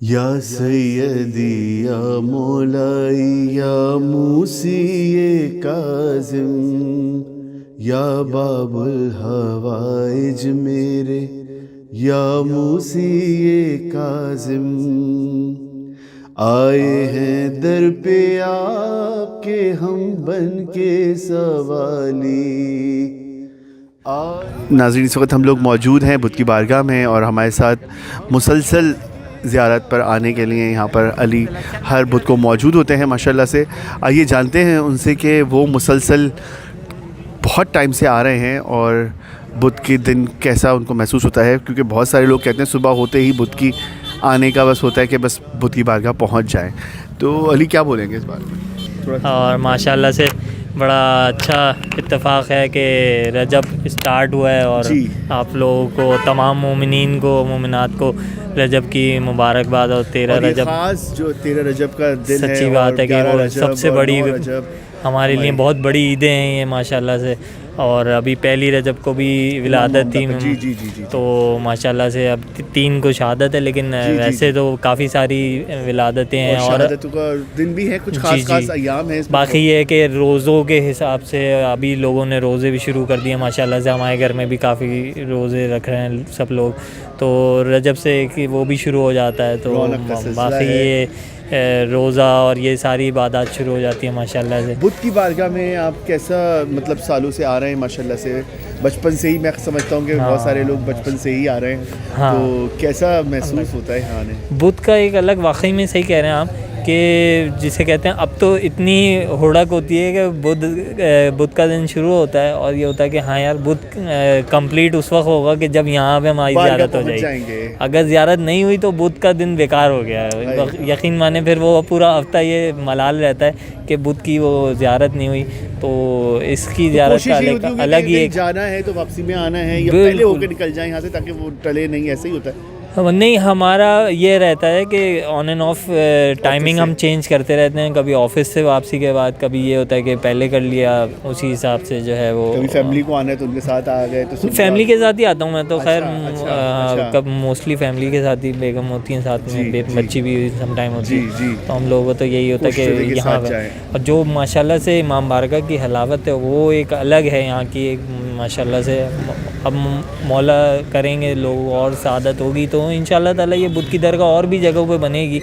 یا سیدی یا مولائی یا موسی کاظم یا باب الحوائج میرے یا موسی کاظم، آئے ہیں در پہ آپ کے ہم بن کے سوالی۔ ناظرین، اس وقت ہم لوگ موجود ہیں بدھ کی بارگاہ میں اور ہمارے ساتھ مسلسل زیارت پر آنے کے لیے یہاں پر علی ہر بدھ کو موجود ہوتے ہیں ماشاءاللہ سے۔ آئیے جانتے ہیں ان سے کہ وہ مسلسل بہت ٹائم سے آ رہے ہیں اور بدھ کے دن کیسا ان کو محسوس ہوتا ہے، کیونکہ بہت سارے لوگ کہتے ہیں صبح ہوتے ہی بدھ کی آنے کا بس ہوتا ہے کہ بس بدھ کی بارگاہ پہنچ جائیں۔ تو علی کیا بولیں گے اس بارے میں؟ اور ماشاءاللہ سے بڑا اچھا اتفاق ہے کہ رجب اسٹارٹ ہوا ہے اور آپ لوگوں کو تمام مومنین کو مومنات کو رجب کی مبارکباد۔ اور 13 رجب خاص جو 13 رجب کا دن ہے، سچی بات ہے کہ وہ سب سے بڑی ہمارے لیے بہت بڑی عیدیں ہیں یہ ماشاءاللہ سے۔ اور ابھی پہلی رجب کو بھی ولادت تھی، تو ماشاءاللہ سے اب 3 کو شہادت ہے، لیکن ویسے تو کافی ساری ولادتیں ہیں اور شہادتوں کا دن بھی ہے، کچھ خاص ایام ہیں۔ باقی یہ ہے کہ روزوں کے حساب سے ابھی لوگوں نے روزے بھی شروع کر دیے ماشاءاللہ سے، ہمارے گھر میں بھی کافی روزے رکھ رہے ہیں سب لوگ، تو رجب سے کہ وہ بھی شروع ہو جاتا ہے، تو باقی یہ روزہ اور یہ ساری عبادات شروع ہو جاتی ہیں ماشاءاللہ سے۔ بدھ کی بارگاہ میں آپ کیسا مطلب سالوں سے آ رہے ہیں ماشاءاللہ سے، بچپن سے ہی میں سمجھتا ہوں کہ بہت سارے لوگ بچپن سے ہی آ رہے ہیں، تو کیسا محسوس ہوتا ہے یہاں آنے؟ بدھ کا ایک الگ، واقعی میں صحیح کہہ رہے ہیں آپ کہ جسے کہتے ہیں اب تو اتنی ہڑک ہوتی ہے کہ بدھ کا دن شروع ہوتا ہے اور یہ ہوتا ہے کہ ہاں یار بدھ کمپلیٹ اس وقت ہوگا کہ جب یہاں پہ ہماری زیارت ہو جائے گی۔ اگر زیارت نہیں ہوئی تو بدھ کا دن بیکار ہو گیا ہے، یقین مانے پھر وہ پورا ہفتہ یہ ملال رہتا ہے کہ بدھ کی وہ زیارت نہیں ہوئی، تو اس کی زیارت کا الگ ہی ایک جانا ہے تو واپسی میں آنا ہے یا پہلے ہو کے نکل جائیں یہاں سے تاکہ وہ ٹلے نہیں، ایسے ہی ہوتا ہے؟ نہیں، ہمارا یہ رہتا ہے کہ آن اینڈ آف ٹائمنگ ہم چینج کرتے رہتے ہیں، کبھی آفس سے واپسی کے بعد، کبھی یہ ہوتا ہے کہ پہلے کر لیا، اسی حساب سے جو ہے وہ کبھی فیملی کو آنا ہے تو ان کے ساتھ آ گئے، تو فیملی کے ساتھ ہی آتا ہوں میں تو، خیر کب موسٹلی فیملی کے ساتھ ہی، بیگم ہوتی ہیں ساتھ میں، بچی بھی سم ٹائم ہوتی ہے، تو ہم لوگوں کو تو یہی ہوتا ہے کہ یہاں پہ، اور جو ماشاءاللہ سے امام بارگاہ کی حلاوت ہے وہ ایک الگ ہے یہاں کی، ایک ماشاءاللہ سے اب مولا کریں گے لوگ اور سعادت ہوگی تو انشاءاللہ تعالیٰ یہ بدھ کی درگاہ اور بھی جگہوں پہ بنے گی،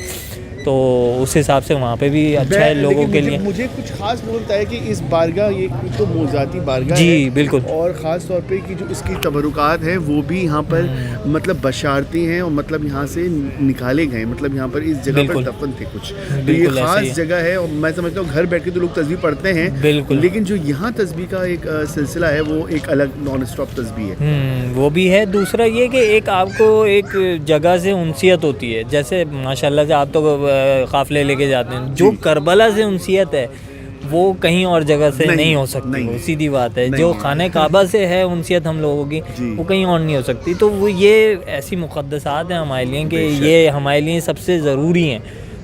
تو اس حساب سے وہاں پہ بھی اچھا ہے لوگوں کے لیے۔ مجھے کچھ خاص بولتا ہے کہ اس بارگاہ یہ تو موضاتی بارگاہ جی بالکل، اور خاص طور پہ کہ جو اس کی تبرکات ہیں وہ بھی یہاں پر مطلب بشارتی ہیں، اور مطلب یہاں سے نکالے گئے، مطلب یہاں پر اس جگہ پر دفن تھے کچھ، تو یہ خاص جگہ ہے، اور میں سمجھتا ہوں گھر بیٹھ کے تو لوگ تسبیح پڑھتے ہیں بالکل، لیکن جو یہاں تسبیح کا ایک سلسلہ ہے وہ ایک الگ نان اسٹاپ تسبیح ہے، وہ بھی ہے۔ دوسرا یہ کہ ایک آپ کو ایک جگہ سے انسیت ہوتی ہے، جیسے ماشاءاللہ سے آپ تو قافلے لے کے جاتے ہیں، جو کربلا سے انسیت ہے وہ کہیں اور جگہ سے نہیں ہو سکتی، وہ سیدھی بات ہے، جو خانہ کعبہ سے ہے انسیت ہم لوگوں کی وہ کہیں اور نہیں ہو سکتی، تو وہ یہ ایسی مقدسات ہیں ہمارے لیے کہ یہ ہمارے لیے سب سے ضروری ہیں،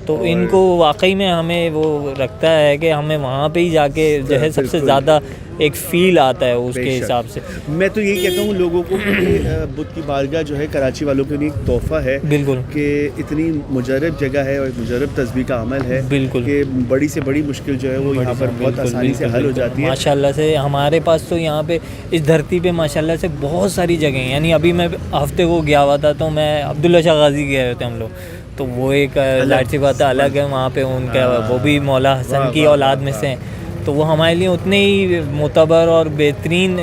تو ان کو واقعی میں ہمیں وہ رکھتا ہے کہ ہمیں وہاں پہ ہی جا کے جو ہے سب سے زیادہ ایک فیل آتا ہے اس کے حساب سے۔ میں تو یہی کہتا ہوں لوگوں کو کہ بدھ کی بارگاہ جو ہے کراچی والوں کے لیے ایک تحفہ ہے بالکل، کہ اتنی مجرب جگہ ہے اور مجرب تسبیح کا عمل ہے بالکل، کہ بڑی سے بڑی مشکل جو ہے وہ یہاں پر بہت آسانی سے حل ہو جاتی ہے ماشاءاللہ سے۔ ہمارے پاس تو یہاں پہ اس دھرتی پہ ماشاءاللہ سے بہت ساری جگہیں ہیں، یعنی ابھی میں ہفتے کو گیا ہوا تھا تو میں عبداللہ شاہ غازی گئے ہوئے تھے ہم لوگ، تو وہ ایک ظاہر سی بات ہے الگ ہے، وہاں پہ ان کا وہ بھی مولا حسن کی اولاد میں سے ہیں، تو وہ ہمارے لیے اتنے ہی معتبر اور بہترین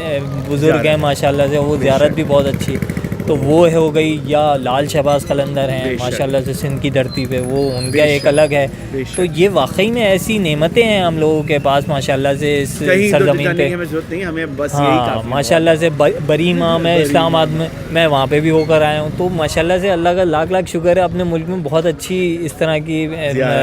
بزرگ ہیں ماشاءاللہ سے، وہ زیارت بھی بہت اچھی، تو وہ ہو گئی، یا لال شہباز قلندر ہیں ماشاءاللہ سے سندھ کی دھرتی پہ، وہ ان کا ایک الگ ہے، تو یہ واقعی میں ایسی نعمتیں ہیں ہم لوگوں کے پاس ماشاءاللہ سے اس سرزمین پہ، ہاں ماشاءاللہ سے۔ بری امام ہے اسلام آباد میں وہاں پہ بھی ہو کر آیا ہوں، تو ماشاءاللہ سے اللہ کا لاکھ لاکھ شکر ہے، اپنے ملک میں بہت اچھی اس طرح کی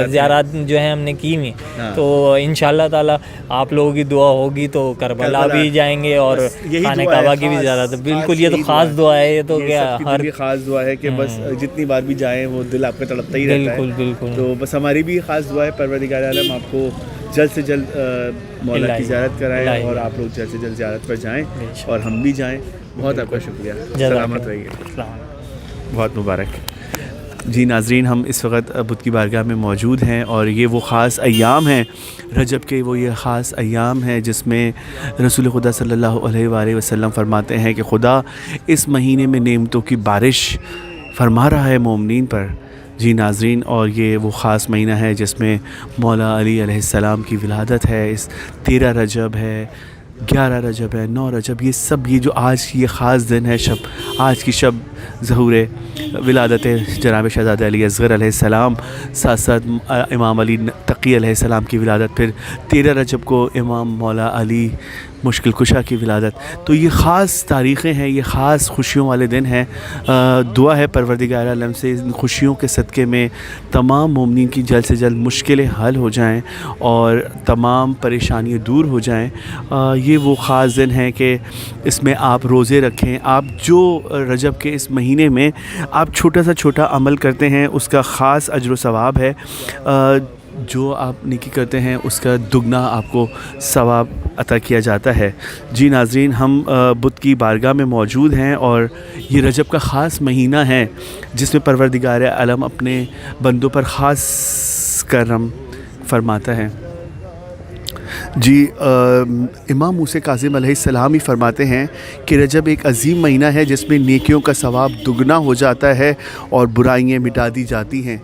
زیارات جو ہیں ہم نے کی ہوئی، تو انشاءاللہ تعالیٰ آپ لوگوں کی دعا ہوگی تو کربلا بھی جائیں گے اور خانہ کعبہ کی بھی زیارت، بالکل یہ تو خاص دعا ہے، یہ تو کیا ہر خاص دعا ہے کہ بس جتنی بار بھی جائیں وہ دل آپ کا تڑپتا ہی رہتا ہے، بالکل بالکل، تو بس ہماری بھی خاص دعا ہے پروردگار عالم آپ کو جلد سے جلد مولا کی زیارت کرائیں اور آپ لوگ جلد سے جلد زیارت پر جائیں اور ہم بھی جائیں۔ بہت آپ کا شکریہ، سلامت رہیے، بہت مبارک۔ جی ناظرین، ہم اس وقت بدھ کی بارگاہ میں موجود ہیں اور یہ وہ خاص ایام ہیں رجب کے، وہ یہ خاص ایام ہیں جس میں رسول خدا صلی اللہ علیہ وآلہ وسلم فرماتے ہیں کہ خدا اس مہینے میں نعمتوں کی بارش فرما رہا ہے مومنین پر۔ جی ناظرین، اور یہ وہ خاص مہینہ ہے جس میں مولا علی علیہ السلام کی ولادت ہے۔ اس 13 رجب ہے، 11 رجب ہے، 9 رجب، یہ سب یہ جو آج کی یہ خاص دن ہے، آج کی شب ظہور ولادت جناب شہزادہ علی اصغر علیہ السلام، ساتھ ساتھ امام علی تقی علیہ السلام کی ولادت، پھر 13 رجب کو امام مولا علی مشکل کشا کی ولادت۔ تو یہ خاص تاریخیں ہیں، یہ خاص خوشیوں والے دن ہیں۔ دعا ہے پروردگار عالم سے ان خوشیوں کے صدقے میں تمام مومنین کی جلد سے جلد مشکلیں حل ہو جائیں اور تمام پریشانیاں دور ہو جائیں۔ یہ وہ خاص دن ہے کہ اس میں آپ روزے رکھیں۔ آپ جو رجب کے اس مہینے میں آپ چھوٹا سے چھوٹا عمل کرتے ہیں اس کا خاص اجر و ثواب ہے۔ جو آپ نیکی کرتے ہیں اس کا دگنا آپ کو ثواب عطا کیا جاتا ہے۔ جی ناظرین، ہم بدھ کی بارگاہ میں موجود ہیں اور یہ رجب کا خاص مہینہ ہے جس میں پروردگار عالم اپنے بندوں پر خاص کرم فرماتا ہے۔ جی امام موسیٰ کاظم علیہ السلام ہی فرماتے ہیں کہ رجب ایک عظیم مہینہ ہے جس میں نیکیوں کا ثواب دگنا ہو جاتا ہے اور برائیاں مٹا دی جاتی ہیں۔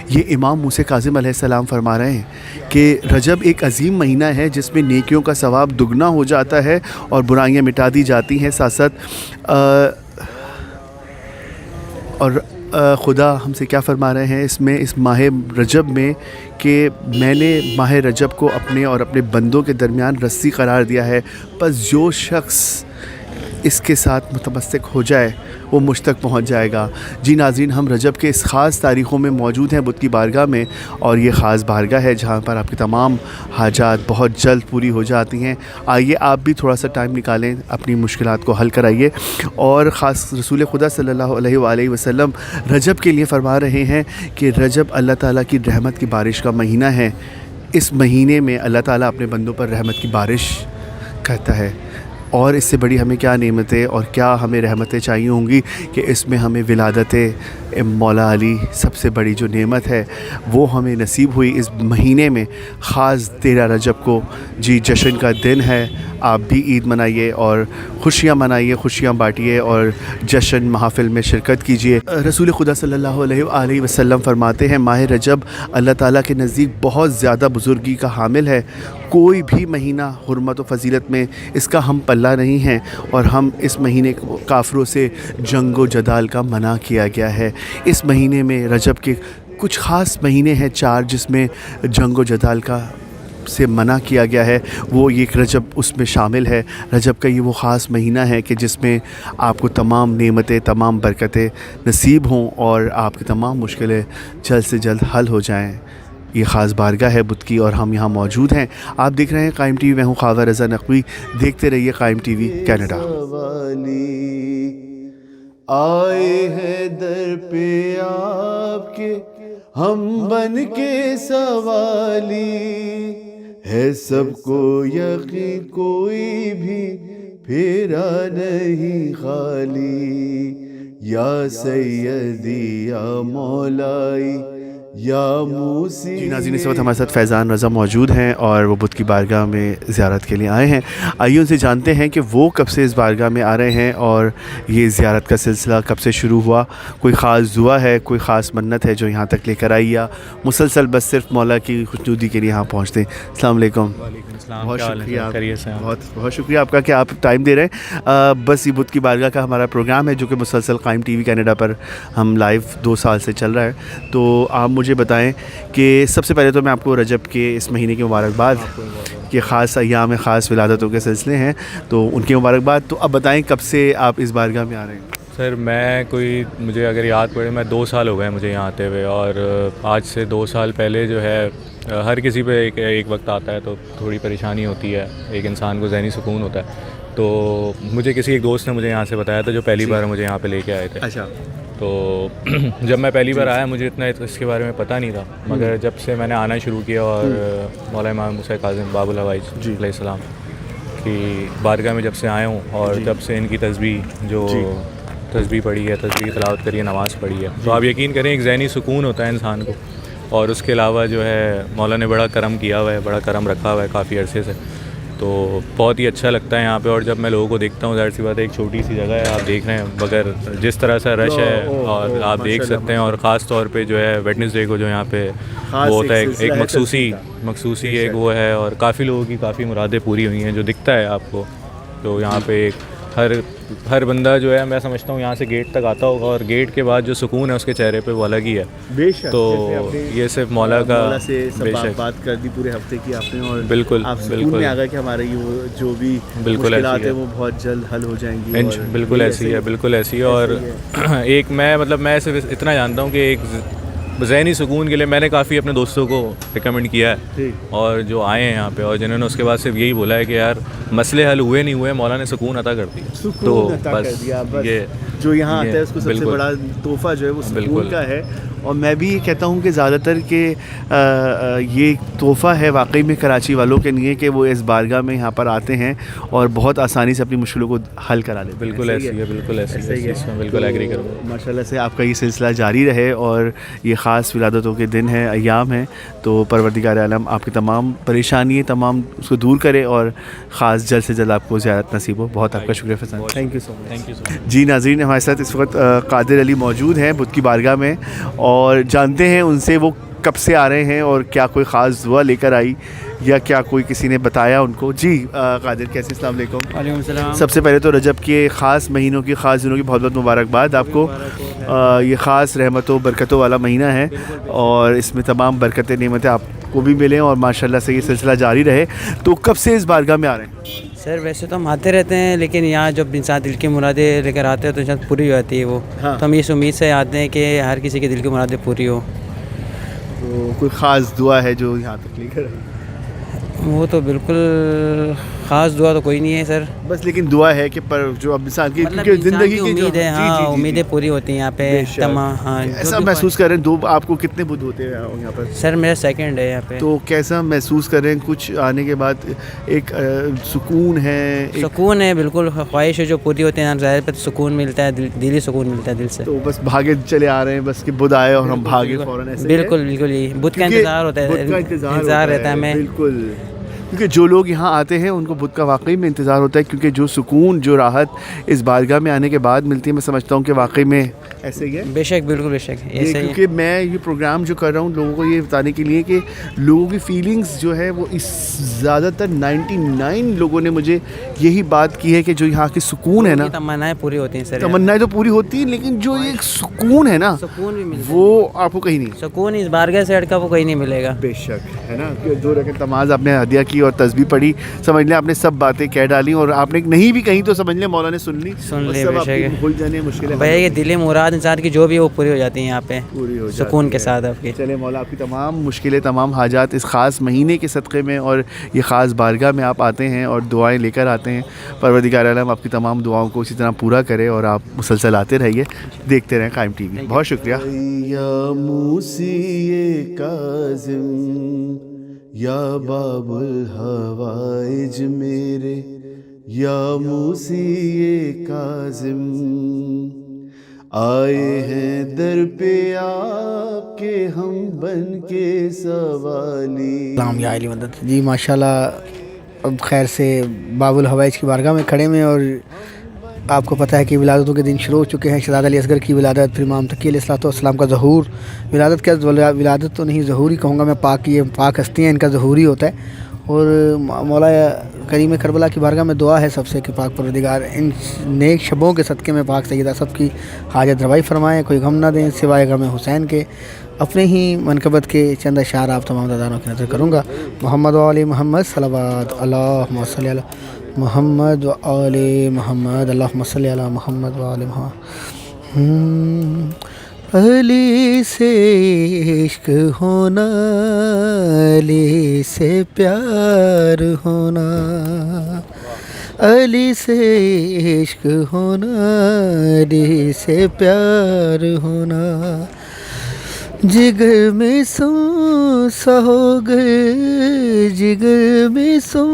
یہ امام موسیٰ کاظم علیہ السلام فرما رہے ہیں کہ رجب ایک عظیم مہینہ ہے جس میں نیکیوں کا ثواب دگنا ہو جاتا ہے اور برائیاں مٹا دی جاتی ہیں۔ ساتھ ساتھ اور خدا ہم سے کیا فرما رہے ہیں اس ماہ رجب میں کہ میں نے ماہ رجب کو اپنے اور اپنے بندوں کے درمیان رسی قرار دیا ہے، پس جو شخص اس کے ساتھ متمسک ہو جائے وہ مجھ تک پہنچ جائے گا۔ جی ناظرین، ہم رجب کے اس خاص تاریخوں میں موجود ہیں بدھ کی بارگاہ میں، اور یہ خاص بارگاہ ہے جہاں پر آپ کی تمام حاجات بہت جلد پوری ہو جاتی ہیں۔ آئیے آپ بھی تھوڑا سا ٹائم نکالیں، اپنی مشکلات کو حل کرائیے۔ اور خاص رسول خدا صلی اللہ علیہ وآلہ وسلم رجب کے لیے فرما رہے ہیں کہ رجب اللہ تعالیٰ کی رحمت کی بارش کا مہینہ ہے۔ اس مہینے میں اللہ تعالیٰ اپنے بندوں پر رحمت کی بارش کرتا ہے، اور اس سے بڑی ہمیں کیا نعمتیں اور کیا ہمیں رحمتیں چاہیے ہوں گی کہ اس میں ہمیں ولادت مولا علی سب سے بڑی جو نعمت ہے وہ ہمیں نصیب ہوئی اس مہینے میں، خاص 13 رجب کو۔ جی جشن کا دن ہے، آپ بھی عید منائیے اور خوشیاں منائیے، خوشیاں بانٹیے اور جشن محافل میں شرکت کیجیے۔ رسول خدا صلی اللہ علیہ وآلہ وسلم فرماتے ہیں ماہ رجب اللہ تعالیٰ کے نزدیک بہت زیادہ بزرگی کا حامل ہے۔ کوئی بھی مہینہ حرمت و فضیلت میں اس کا ہم پلہ نہیں ہے، اور ہم اس مہینے کو کافروں سے جنگ و جدال کا منع کیا گیا ہے۔ اس مہینے میں رجب کے کچھ خاص مہینے ہیں 4 جس میں جنگ و جدال کا سے منع کیا گیا ہے، وہ ایک رجب اس میں شامل ہے۔ رجب کا یہ وہ خاص مہینہ ہے کہ جس میں آپ کو تمام نعمتیں، تمام برکتیں نصیب ہوں اور آپ کی تمام مشکلیں جلد سے جلد حل ہو جائیں۔ یہ خاص بارگاہ ہے بدھ کی اور ہم یہاں موجود ہیں۔ آپ دیکھ رہے ہیں قائم ٹی وی، میں ہوں خواجہ رضا نقوی، دیکھتے رہیے قائم ٹی وی کینیڈا۔ آئے ہیں در پہ آپ کے ہم بن کے سوالی، ہے سب کو یقین کوئی بھی پھیرا نہیں خالی، یا سیدی یا مولائی یا موسی۔ جی ناظرین، اس وقت ہمارے ساتھ فیضان رضا موجود ہیں اور وہ بدھ کی بارگاہ میں زیارت کے لیے آئے ہیں۔ آئیے ان سے جانتے ہیں کہ وہ کب سے اس بارگاہ میں آ رہے ہیں اور یہ زیارت کا سلسلہ کب سے شروع ہوا، کوئی خاص دعا ہے، کوئی خاص منت ہے جو یہاں تک لے کر آئی، یا مسلسل بس صرف مولا کی خوشنودی کے لیے یہاں پہنچتے ہیں۔ السلام علیکم۔ وعلیکم السلام، بہت کیا حال ہے؟ شکریہ، سے بہت بہت شکریہ آپ کا کہ آپ ٹائم دے رہے ہیں۔ بس یہ بدھ کی بارگاہ کا ہمارا پروگرام ہے جو کہ مسلسل قائم ٹی وی کینیڈا پر ہم لائیو 2 سال سے چل رہا ہے۔ تو آپ مجھے بتائیں کہ سب سے پہلے تو میں آپ کو رجب کے اس مہینے کی مبارکباد، کہ خاص ایام خاص ولادتوں کے سلسلے ہیں تو ان کی مبارکباد۔ تو اب بتائیں کب سے آپ اس بارگاہ میں آ رہے ہیں؟ سر مجھے اگر یاد پڑے میں 2 سال ہو گئے مجھے یہاں آتے ہوئے، اور آج سے 2 سال پہلے جو ہے ہر کسی پہ ایک وقت آتا ہے تو تھوڑی پریشانی ہوتی ہے، ایک انسان کو ذہنی سکون ہوتا ہے۔ تو مجھے ایک دوست نے مجھے یہاں سے بتایا تھا جو پہلی بار مجھے یہاں پہ لے کے آئے تھے۔ اچھا۔ تو جب میں پہلی بار آیا مجھے اتنا اس کے بارے میں پتہ نہیں تھا، مگر جب سے میں نے آنا شروع کیا اور مولا امام موسیٰ کاظم باب الحوائج علیہ السلام کی بارگاہ میں جب سے آیا ہوں، اور جب سے ان کی تسبیح جو تسبیح پڑھی ہے, تسبیح تلاوت کری ہے, نماز پڑھی ہے, تو آپ یقین کریں ایک ذہنی سکون ہوتا ہے انسان کو. اور اس کے علاوہ جو ہے مولا نے بڑا کرم کیا ہوا ہے, بڑا کرم رکھا ہوا ہے کافی عرصے سے, تو بہت ہی اچھا لگتا ہے یہاں پہ. اور جب میں لوگوں کو دیکھتا ہوں, ظاہر سی بات ہے ایک چھوٹی سی جگہ ہے, آپ دیکھ رہے ہیں, مگر جس طرح سے رش ہے اور آپ دیکھ سکتے ہیں. اور خاص طور پہ جو ہے ویڈنسڈے کو جو یہاں پہ وہ ہوتا ہے ایک مخصوصی ایک وہ ہے, اور کافی لوگوں کی کافی مرادیں پوری ہوئی ہیں جو دکھتا ہے آپ کو. تو یہاں پہ ایک ہر بندہ جو ہے, میں سمجھتا ہوں یہاں سے گیٹ تک آتا ہوگا, اور گیٹ کے بعد جو سکون ہے اس کے چہرے پہ وہ الگ ہی ہے. بے شک. تو یہ صرف مولا کا بے شک بات کر دی پورے ہفتے کی آپ نے, اور بالکل آپ سکون میں آ گئے کہ ہمارے جو بھی مشکلات ہیں وہ بہت جلد حل ہو جائیں گی. بالکل ایسی ہے, بالکل ایسی ہے. اور ایک میں صرف اتنا جانتا ہوں کہ ایک ذہنی سکون کے لیے میں نے کافی اپنے دوستوں کو ریکمینڈ کیا ہے, اور جو آئے ہیں یہاں پہ اور جنہوں نے اس کے بعد صرف یہی بولا ہے کہ یار مسئلے حل ہوئے نہیں ہوئے, مولا نے سکون عطا کر دیا. تو بس یہ جو یہاں آتا ہے اس کو سب سے بڑا تحفہ جو ہے وہ سکون کا ہے. اور میں بھی یہ کہتا ہوں کہ زیادہ تر کہ یہ تحفہ ہے واقعی میں کراچی والوں کے لیے کہ وہ اس بارگاہ میں یہاں پر آتے ہیں اور بہت آسانی سے اپنی مشکلوں کو حل کرا لیتے ہیں. بالکل ایسی ہے, بالکل ایسی ہے, بالکل ایگری کروں. ماشاء اللہ سے آپ کا یہ سلسلہ جاری رہے, اور یہ خاص ولادتوں کے دن ہیں, ایام ہیں, تو پروردگار عالم آپ کی تمام پریشانی تمام اس کو دور کرے, اور خاص جلد سے جلد آپ کو زیارت نصیب ہو. بہت آپ کا شکریہ فیضان, تھینک یو سو مچ. جی ناظرین, ہمارے ساتھ اس وقت قادر علی موجود ہیں بدھ کی بارگاہ میں, اور جانتے ہیں ان سے وہ کب سے آ رہے ہیں اور کیا کوئی خاص دعا لے کر آئی یا کیا کوئی کسی نے بتایا ان کو. جی قادر کیسے, السلام علیکم. وعلیکم السلام. سب سے پہلے تو رجب کے خاص مہینوں کی, خاص دنوں کی بہت بہت مبارکباد آپ کو. یہ خاص رحمتوں برکتوں والا مہینہ ہے, اور اس میں تمام برکتیں نعمتیں آپ کو بھی ملیں, اور ماشاءاللہ سے یہ سلسلہ جاری رہے. تو کب سے اس بارگاہ میں آ رہے ہیں؟ سر ویسے تو ہم آتے رہتے ہیں, لیکن یہاں جب انسان دل کی مرادیں لے کر آتے ہیں تو انسان پوری ہو جاتی ہے وہ. تو ہم اس امید سے آتے ہیں کہ ہر کسی کے دل کی مرادیں پوری ہو. تو کوئی خاص دعا ہے جو یہاں تک لے کر آئی؟ وہ تو بالکل خاص دعا تو کوئی نہیں ہے سر, بس لیکن دعا ہے کہ پر جو اب انسان کی مطلب کیونکہ زندگی کی امید ہے. ہاں امیدیں پوری ہوتی ہیں یہاں پہ تمام. ہاں ایسا محسوس کر رہے ہیں. آپ کو کتنے بدھ ہوتے ہیں یہاں پر؟ سر میرا سیکنڈ ہے یہاں پہ. تو کیسا محسوس کر رہے ہیں کچھ آنے کے بعد؟ ایک سکون ہے, سکون ہے, بالکل خواہش ہے جو پوری ہوتی ہیں, ظاہر پہ سکون ملتا ہے, دلی سکون ملتا ہے دل سے. تو بس بھاگے چلے آ رہے ہیں بس کہ بدھ آئے اور ہم بھاگے فوراً, ایسے بالکل بالکل یہ بدھ کا انتظار ہوتا ہے, انتظار رہتا ہے ہمیں. بالکل, کیونکہ جو لوگ یہاں آتے ہیں ان کو بدھ کا واقعی میں انتظار ہوتا ہے, کیونکہ جو سکون جو راحت اس بارگاہ میں آنے کے بعد ملتی ہے, میں سمجھتا ہوں کہ واقعی میں ایسے ہی ہے. بے شک, بالکل بے شک ایسے ہی. کیونکہ میں یہ پروگرام جو کر رہا ہوں لوگوں کو یہ بتانے کے لیے کہ لوگوں کی فیلنگز جو ہے وہ اس زیادہ تر 99 لوگوں نے مجھے یہی بات کی ہے کہ جو یہاں کی سکون ہے نا, تمنائیں پوری ہوتی ہیں سر. تمنائیں تو پوری ہوتی ہیں, لیکن جو ایک سکون ہے نا, سکون بھی ملتا ہے, وہ آپ کو کہیں نہیں. سکون اس بارگاہ سے ہٹ کا وہ کہیں نہیں ملے گا. بے شک ہے نا, کہ 2 رکعت نماز آپ نے ہدیہ کی اور تسبیح پڑھی, سمجھ لیں آپ نے سب باتیں کہہ ڈالی, اور آپ نے نہیں بھی کہیں تو سمجھ لیں مولا نے سن لی. بے شک بھول جانے مشکل ہے بھائی, یہ دلی مراد انسان کی جو بھی وہ پوری ہو جاتی ہیں یہاں پہ سکون کے ساتھ آپ کی. چلے مولا آپ کی تمام مشکلیں تمام حاجات اس خاص مہینے کے صدقے میں اور یہ خاص بارگاہ میں آپ آتے ہیں اور دعائیں لے کر آتے ہیں. پروردگار عالم آپ کی تمام دعاؤں کو اسی طرح پورا کرے, اور آپ مسلسل آتے رہیے, دیکھتے رہیں قائم ٹی وی. بہت شکریہ. یا موسی کاظم یا باب الحوائج میرے, یا موسی کاظم آئے ہیں در پہ آپ کے ہم بن کے سوالی. سلام یا علی مدد. جی ماشاءاللہ, اب خیر سے باب الحوائج کی بارگاہ میں کھڑے میں, اور آپ کو پتہ ہے کہ ولادتوں کے دن شروع ہو چکے ہیں. شہزادہ علی اصغر کی ولادت, پھر امام تقی علیہ السلام کا ظہور. ولادت کیا, ولادت تو نہیں, ظہور ہی کہوں گا میں. یہ پاک ہستی ہیں, ان کا ظہور ہی ہوتا ہے. اور مولا کریم کربلا کی بارگاہ میں دعا ہے سب سے کہ پاک پروردگار ان نیک شبوں کے صدقے میں پاک سیدہ سب کی حاجت روائی فرمائیں, کوئی غم نہ دیں سوائے غم حسین کے. اپنے ہی منقبت کے چند اشعار آپ تمام دادانوں کی نظر کروں گا. محمد و آل محمد صلوات اللہم صلی علی محمد و آل محمد, اللہم صلی علی محمد و آل محمد. علی سے عشق ہونا, علی سے پیار ہونا, علی سے عشق ہونا, علی سے پیار ہونا. جگر میں سو سا ہو گئے, جگر میں سو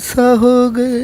سا ہو گئے,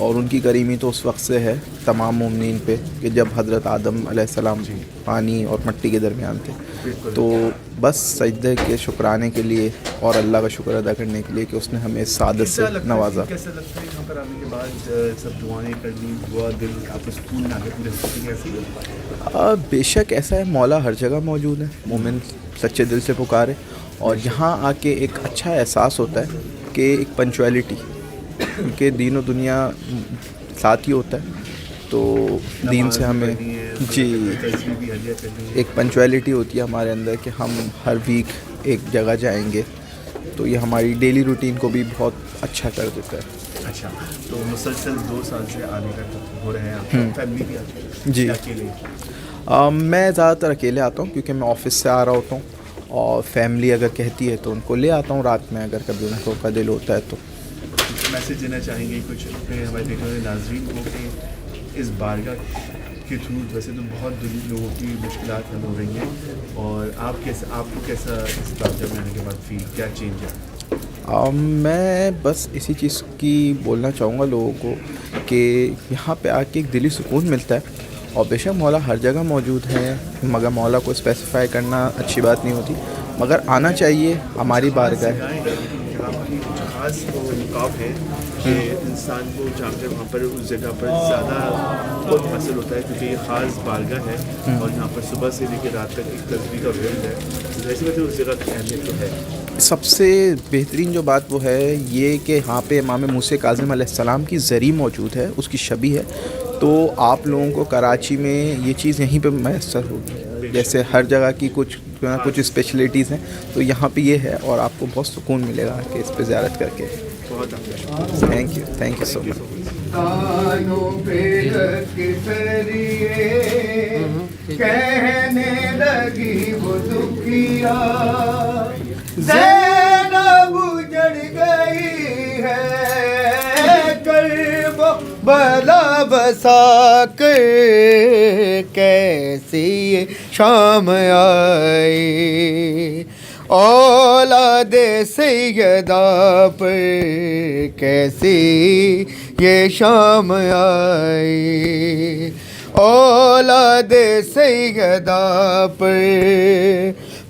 اور ان کی کریمی تو اس وقت سے ہے تمام مومنین پہ کہ جب حضرت آدم علیہ السلام پانی اور مٹی کے درمیان تھے. تو بس سجدے کے شکرانے کے لیے اور اللہ کا شکر ادا کرنے کے لیے کہ اس نے ہمیں اس سعادت سے نوازا. کیسا لگتا ہے یہاں پر آنے کے بعد سب دعائیں کرنی, دعا دل آپ کو سکون نہ آگے پورے سکون کیسی؟ بے شک ایسا ہے, مولا ہر جگہ موجود ہے, مومن سچے دل سے پکارے. اور یہاں آ کے ایک اچھا احساس ہوتا ہے کہ ایک پنچویلٹی, کیونکہ دین و دنیا ساتھ ہی ہوتا ہے, تو دین سے ہمیں جی ایک پنچویلٹی ہوتی ہے ہمارے اندر کہ ہم ہر ویک ایک جگہ جائیں گے, تو یہ ہماری ڈیلی روٹین کو بھی بہت اچھا کر دیتا ہے. اچھا, تو مسلسل 2 سال سے آنے کا ہو رہے ہیں, فیملی بھی آتی ہے جی اکیلے؟ میں زیادہ تر اکیلے آتا ہوں کیونکہ میں آفس سے آ رہا ہوتا ہوں, اور فیملی اگر کہتی ہے تو ان کو لے آتا ہوں رات میں, اگر کبھی ان کو کا دل ہوتا ہے تو. میسیج دینا چاہیں گے کچھ اپنے ہمارے دیکھنے والے ناظرین کو کہ اس بارگاہ کے تھرو ویسے تو بہت لوگوں کی مشکلات حل ہو رہی ہیں, اور آپ کو کیسا اس بارگاہ میں آنے کے بعد فیل, کیا چینج ہے؟ میں بس اسی چیز کی بولنا چاہوں گا لوگوں کو کہ یہاں پہ آ کے ایک دلی سکون ملتا ہے. اور بے شک مولا ہر جگہ موجود ہے, مگر مولا کو اسپیسیفائی کرنا اچھی بات نہیں ہوتی, مگر آنا چاہیے ہماری بارگاہ. یہاں پر کچھ خاص مقام ہے کہ انسان کو جا کر وہاں پر اس جگہ پر زیادہ بہت حاصل ہوتا ہے, کیونکہ یہ خاص بارگاہ ہے اور یہاں پر صبح سے لے کے رات تک ایک تصویر کا ورد ہے, ایسی بات ہے اس جگہ کی اہمیت تو ہے. سب سے بہترین جو بات وہ ہے یہ کہ یہاں پہ امام موسیٰ کاظم علیہ السلام کی زری موجود ہے, اس کی شبیہ ہے. تو آپ لوگوں کو کراچی میں یہ چیز یہیں پہ میسر ہوگی, جیسے ہر جگہ کی کچھ اسپیشلٹیز ہیں, تو یہاں پہ یہ ہے, اور آپ کو بہت سکون ملے گا کہ اس پہ زیارت کر کے. تھینک یو سو مچ. کانوں پہ رکھ کہنے لگی وہ دکھیا, زینب اجڑ گئی ہے کرب بلا بسا کر, کیسی شام آئی اولاد سیدہ پر, کیسی یہ شام آئی اولاد سیدہ پر.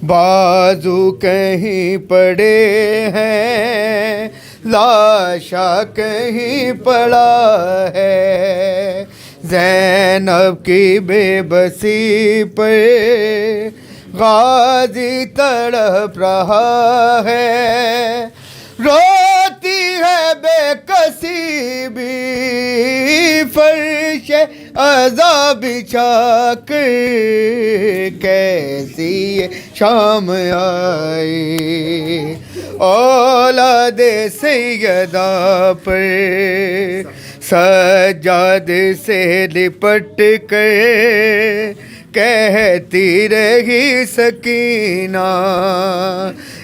بازو کہیں پڑے ہیں, لاشا کہیں پڑا ہے, زینب کی بے بسی پر غازی تڑپ رہا ہے, روتی ہے بے کسی بھی فرش عذاب بچھا کر, کیسی شام آئی اولاد سیدہ پر. سجاد سے لپٹ کر کہتی رہی سکینہ,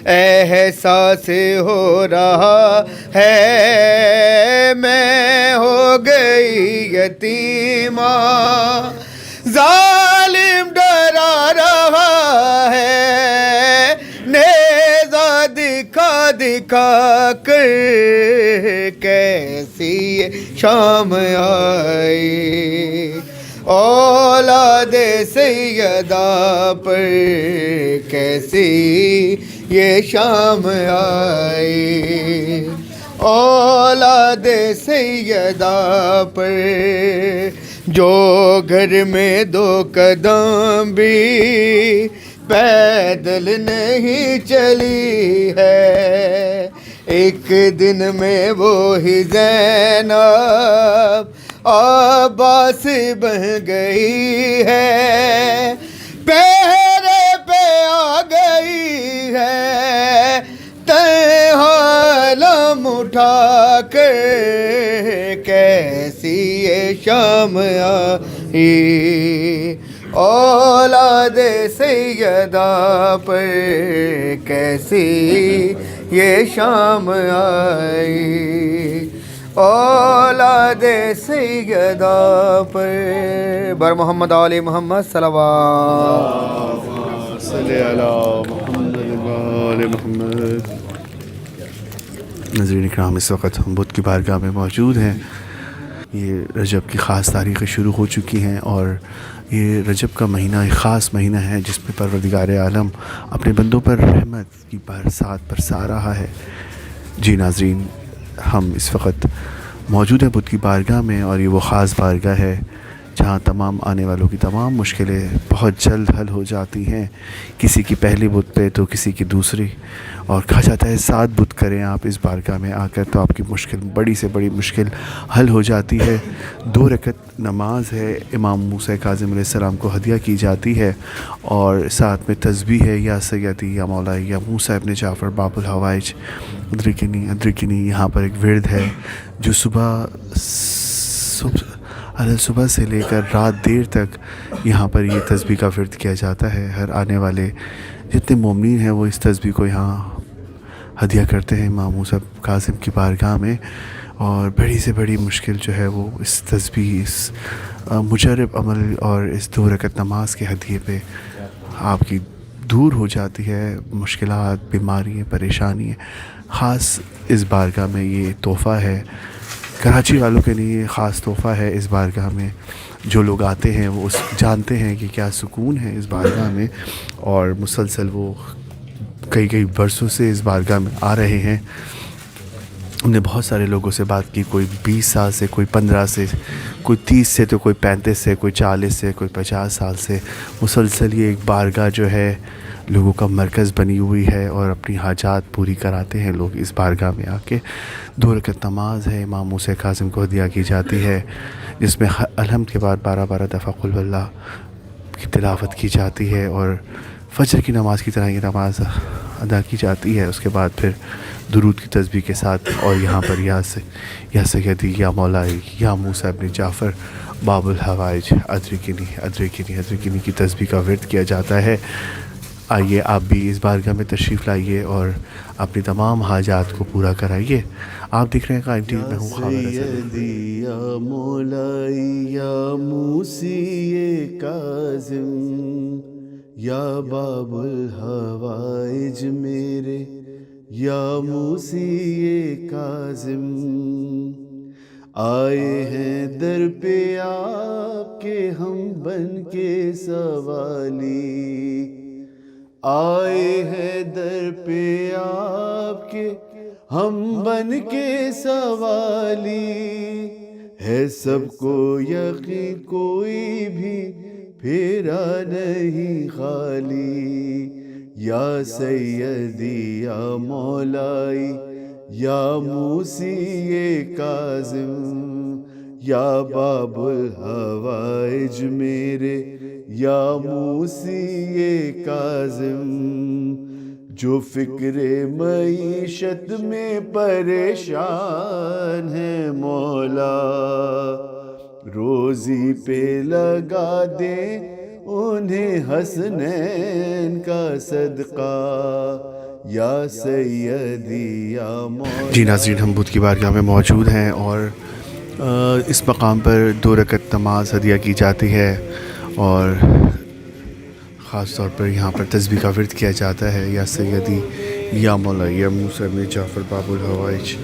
احساس ہو رہا ہے میں ہو گئی یتیمہ, ظالم ڈرا رہا ہے نیزہ دکھا دکھا کر, کیسی شام آئی اولاد سیدہ پر, کیسی یہ شام آئی اولاد سیدہ پر. جو گھر میں 2 قدم بھی پیدل نہیں چلی ہے, ایک دن میں وہی زینب عباس بن گئی ہے, پہرے پہ آ گئی ہے تنہا لم اٹھا کر, کیسی یہ شام آئی اولاد سیدہ پر, کیسی یہ شام آئی اولاد سیدہ پر. بر محمد آل محمد صلوات صلی علی محمد وآل محمد. ناظرین اکرام, اس وقت ہم بدھ کی بارگاہ میں موجود ہیں. یہ رجب کی خاص تاریخیں شروع ہو چکی ہیں اور یہ رجب کا مہینہ ایک خاص مہینہ ہے جس میں پروردگار عالم اپنے بندوں پر رحمت کی برسات برسا رہا ہے۔ جی ناظرین، ہم اس وقت موجود ہیں بدھ کی بارگاہ میں، اور یہ وہ خاص بارگاہ ہے جہاں تمام آنے والوں کی تمام مشکلیں بہت جلد حل ہو جاتی ہیں، کسی کی پہلی بدھ پہ تو کسی کی دوسری، اور کہا جاتا ہے 7 بدھ کریں آپ اس بارگاہ میں آ کر تو آپ کی مشکل بڑی سے بڑی مشکل حل ہو جاتی ہے۔ 2 رکعت نماز ہے، امام موسیٰ کاظم علیہ السلام کو ہدیہ کی جاتی ہے، اور ساتھ میں تسبیح ہے، یا سیدی یا مولائی یا موسیٰ ابن جعفر باب الحوائج ادرکنی ادرکنی۔ یہاں پر ایک ورد ہے جو صبح سے لے کر رات دیر تک یہاں پر یہ تسبیح کا ورد کیا جاتا ہے۔ ہر آنے والے جتنے مومنین ہیں وہ اس تسبیح کو یہاں ہدیہ کرتے ہیں امام موسیٰ کاظم کی بارگاہ میں، اور بڑی سے بڑی مشکل جو ہے وہ اس تسبیح، اس مجرب عمل اور اس 2 رکعت نماز کے ہدیے پہ آپ کی دور ہو جاتی ہے۔ مشکلات، بیماری، پریشانی خاص اس بارگاہ میں یہ تحفہ ہے، کراچی والوں کے لیے یہ خاص تحفہ ہے۔ اس بارگاہ میں جو لوگ آتے ہیں وہ جانتے ہیں کہ کیا سکون ہے اس بارگاہ میں، اور مسلسل وہ کئی برسوں سے اس بارگاہ میں آ رہے ہیں۔ ہم نے بہت سارے لوگوں سے بات کی، کوئی 20 سال سے، کوئی 15 سے، کوئی 30 سے، تو کوئی 35 سے، کوئی 40 سے، کوئی 50 سال سے مسلسل یہ ایک بارگاہ جو ہے لوگوں کا مرکز بنی ہوئی ہے، اور اپنی حاجات پوری کراتے ہیں لوگ اس بارگاہ میں آ کے۔ 2 رکعت نماز ہے، امام موسیٰ کاظم کو ہدیہ کی جاتی ہے، جس میں الحمد کے بعد 12 دفعہ قل هو اللہ کی تلاوت کی جاتی ہے، اور فجر کی نماز کی طرح یہ نماز ادا کی جاتی ہے۔ اس کے بعد پھر درود کی تسبیح کے ساتھ، اور یہاں پر یا سیدی یا مولائی یا موسیٰ ابن جعفر باب الحوائج ادرکنی ادرکنی ادرکنی کی تسبیح کا ورد کیا جاتا ہے۔ آئیے آپ بھی اس بارگاہ میں تشریف لائیے اور اپنی تمام حاجات کو پورا کرائیے۔ آپ دیکھ رہے ہیں قائم ٹی وی، میں ہوں خالد اسد۔ سیدی یا مولائی یا موسی کاظم یا باب الحوائج میرے یا موسی کاظم، آئے ہیں در پہ آپ کے ہم بن کے سوالی، آئے ہیں در پہ آپ کے ہم بن کے سوالی، ہے سب کو یقین کوئی بھی پھیرا نہیں خالی، یا سیدی یا مولائی یا موسی کاظم یا باب الحوائج میرے یا موسی کاظم، جو فکر معیشت میں پریشان ہے مولا، روزی پہ لگا دے انہیں حسنین کا صدقہ، یا سیدی یا مولا۔ جی ناظرین، ہم بدھ کی بارگاہ میں موجود ہیں، اور اس مقام پر 2 رکعت نماز ہدیہ کی جاتی ہے، اور خاص طور پر یہاں پر تسبیح کا ورد کیا جاتا ہے، یا سیدی یا مولائی یا موسیٰ ابن جعفر باب الحوائج۔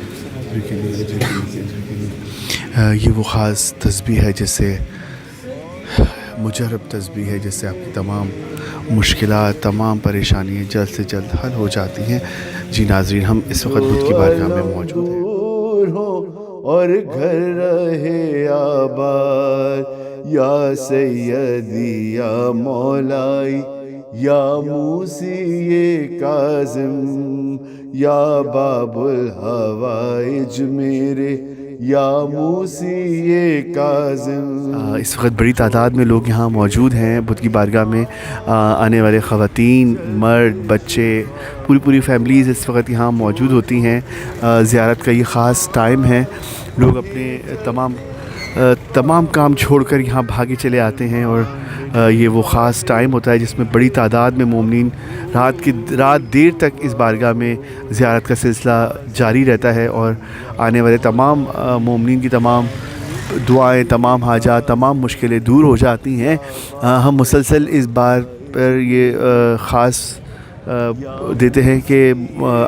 یہ وہ خاص تسبیح ہے جس سے مجرب تسبیح ہے، جس سے آپ کی تمام مشکلات، تمام پریشانیاں جلد سے جلد حل ہو جاتی ہیں۔ جی ناظرین، ہم اس وقت بدھ کی بارگاہ میں موجود ہیں، اور گھر رہے آباد، یا سیدی یا مولائی یا موسی کاظم یا باب الحوائج میرے یا موسی کاظم۔ اس وقت بڑی تعداد میں لوگ یہاں موجود ہیں بدھ کی بارگاہ میں، آنے والے خواتین، مرد، بچے، پوری فیملیز اس وقت یہاں موجود ہوتی ہیں۔ زیارت کا یہ خاص ٹائم ہے، لوگ اپنے تمام کام چھوڑ کر یہاں بھاگے چلے آتے ہیں، اور یہ وہ خاص ٹائم ہوتا ہے جس میں بڑی تعداد میں مومنین رات دیر تک اس بارگاہ میں زیارت کا سلسلہ جاری رہتا ہے، اور آنے والے تمام مومنین کی تمام دعائیں، تمام حاجات، تمام مشکلیں دور ہو جاتی ہیں۔ ہم مسلسل اس بار پر یہ خاص دیتے ہیں کہ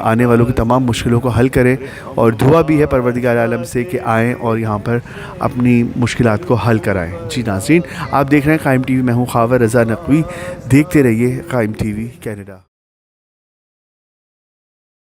آنے والوں کی تمام مشکلوں کو حل کریں، اور دعا بھی ہے پروردگار عالم سے کہ آئیں اور یہاں پر اپنی مشکلات کو حل کرائیں۔ جی ناظرین، آپ دیکھ رہے ہیں قائم ٹی وی، میں ہوں خاور رضا نقوی، دیکھتے رہیے قائم ٹی وی کینیڈا۔